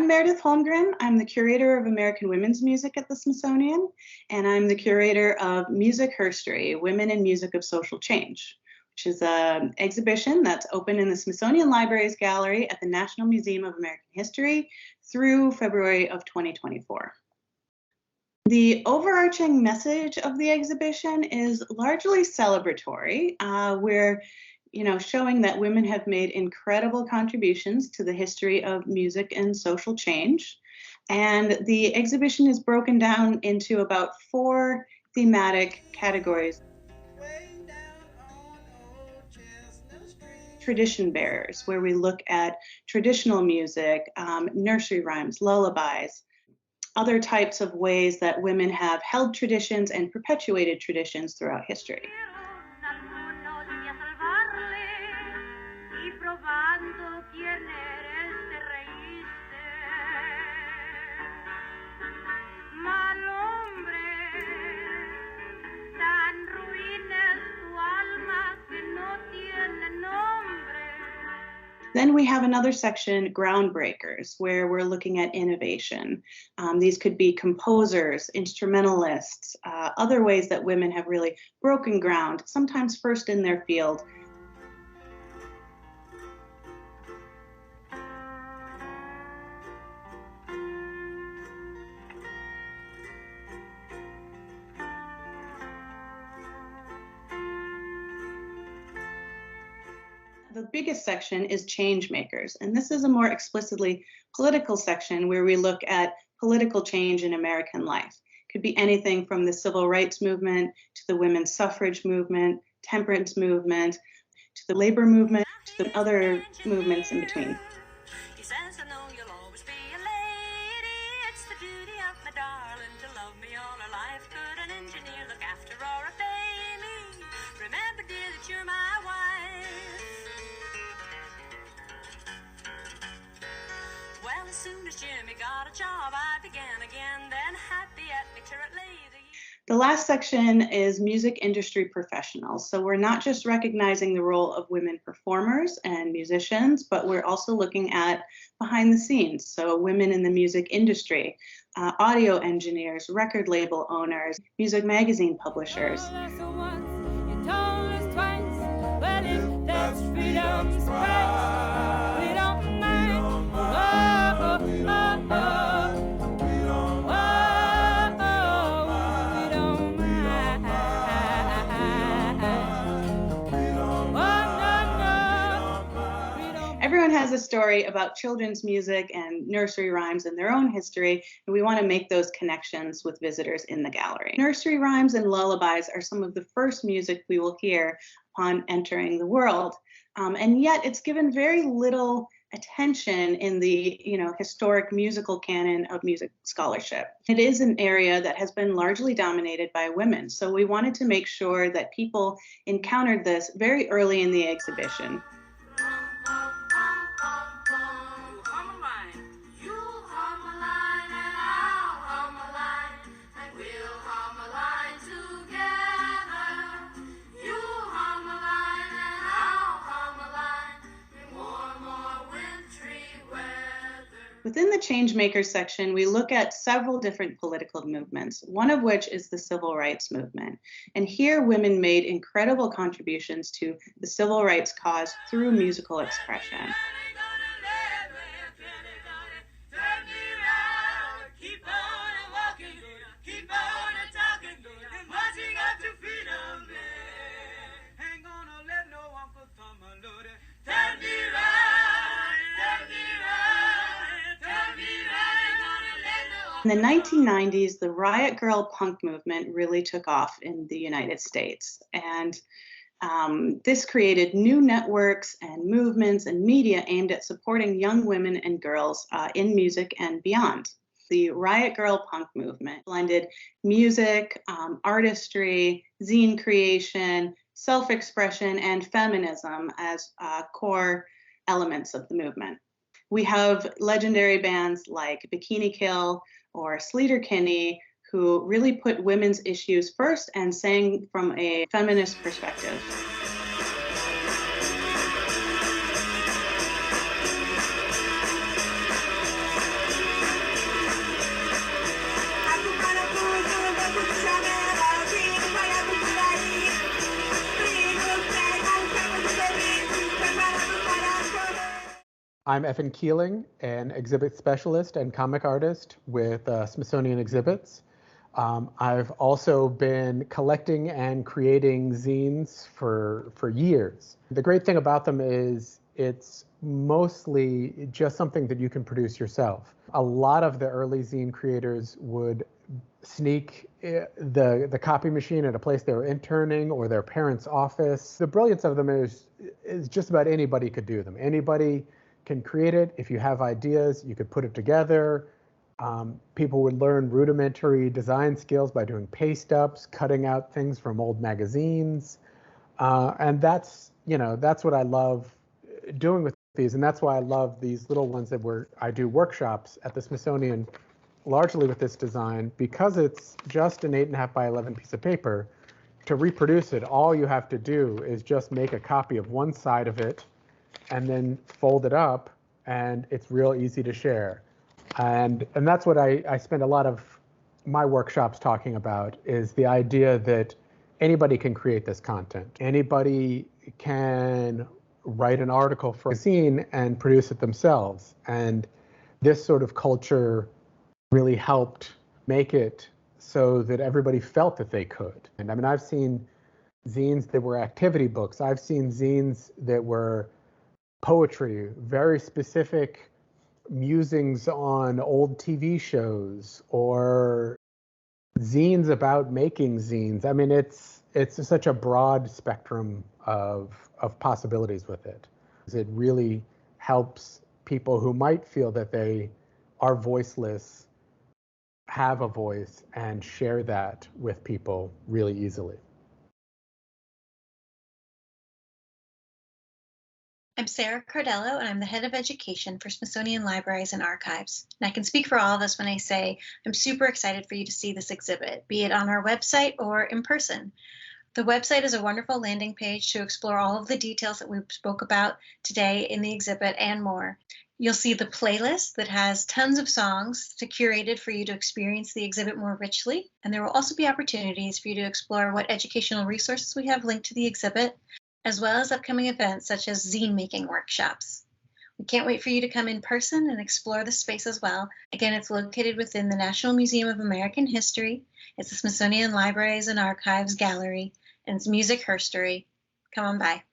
I'm Meredith Holmgren. I'm the curator of American women's music at the Smithsonian, and I'm the curator of Music Herstory, Women in Music of Social Change, which is an exhibition that's open in the Smithsonian Library's gallery at the National Museum of American History through February of 2024. The overarching message of the exhibition is largely celebratory. We're showing that women have made incredible contributions to the history of music and social change. And the exhibition is broken down into about 4 thematic categories. Tradition bearers, where we look at traditional music, nursery rhymes, lullabies, other types of ways that women have held traditions and perpetuated traditions throughout history. Then we have another section, groundbreakers, where we're looking at innovation. These could be composers, instrumentalists, other ways that women have really broken ground, sometimes first in their field. The biggest section is change makers, and this is a more explicitly political section where we look at political change in American life. It could be anything from the civil rights movement to the women's suffrage movement, temperance movement, to the labor movement, to the other movements in between. As soon as Jimmy got a job, I began again, then happy at me currently. The last section is music industry professionals. So we're not just recognizing the role of women performers and musicians, but we're also looking at behind the scenes. So women in the music industry, audio engineers, record label owners, music magazine publishers. Everyone has a story about children's music and nursery rhymes and their own history, and we want to make those connections with visitors in the gallery. Nursery rhymes and lullabies are some of the first music we will hear upon entering the world, and yet it's given very little attention in the historic musical canon of music scholarship. It is an area that has been largely dominated by women, so we wanted to make sure that people encountered this very early in the exhibition. Within the Changemakers section, we look at several different political movements, one of which is the civil rights movement. And here, women made incredible contributions to the civil rights cause through musical expression. In the 1990s, the Riot Grrrl punk movement really took off in the United States. And this created new networks and movements and media aimed at supporting young women and girls in music and beyond. The Riot Grrrl punk movement blended music, artistry, zine creation, self-expression, and feminism as core elements of the movement. We have legendary bands like Bikini Kill or Sleater-Kinney, who really put women's issues first and sang from a feminist perspective. I'm Evan Keeling, an exhibit specialist and comic artist with Smithsonian Exhibits. I've also been collecting and creating zines for years. The great thing about them is it's mostly just something that you can produce yourself. A lot of the early zine creators would sneak the copy machine at a place they were interning or their parents' office. The brilliance of them is just about anybody could do them. Anybody can create it. If you have ideas, you could put it together. People would learn rudimentary design skills by doing paste ups, cutting out things from old magazines. And that's what I love doing with these. And that's why I love these little ones I do workshops at the Smithsonian, largely with this design, because it's just an 8.5 by 11 piece of paper. To reproduce it, all you have to do is just make a copy of one side of it and then fold it up, and it's real easy to share. And that's what I spend a lot of my workshops talking about, is the idea that anybody can create this content. Anybody can write an article for a zine and produce it themselves. And this sort of culture really helped make it so that everybody felt that they could. And I mean, I've seen zines that were activity books. I've seen zines that were poetry, very specific musings on old TV shows, or zines about making zines. I mean, it's such a broad spectrum of possibilities with it. It really helps people who might feel that they are voiceless have a voice and share that with people really easily. I'm Sarah Cardello, and I'm the head of education for Smithsonian Libraries and Archives. And I can speak for all of us when I say I'm super excited for you to see this exhibit, be it on our website or in person. The website is a wonderful landing page to explore all of the details that we spoke about today in the exhibit and more. You'll see the playlist that has tons of songs curated for you to experience the exhibit more richly. And there will also be opportunities for you to explore what educational resources we have linked to the exhibit, as well as upcoming events such as zine making workshops. We can't wait for you to come in person and explore the space as well. Again, it's located within the National Museum of American History. It's the Smithsonian Libraries and Archives Gallery, and it's Music Herstory. Come on by.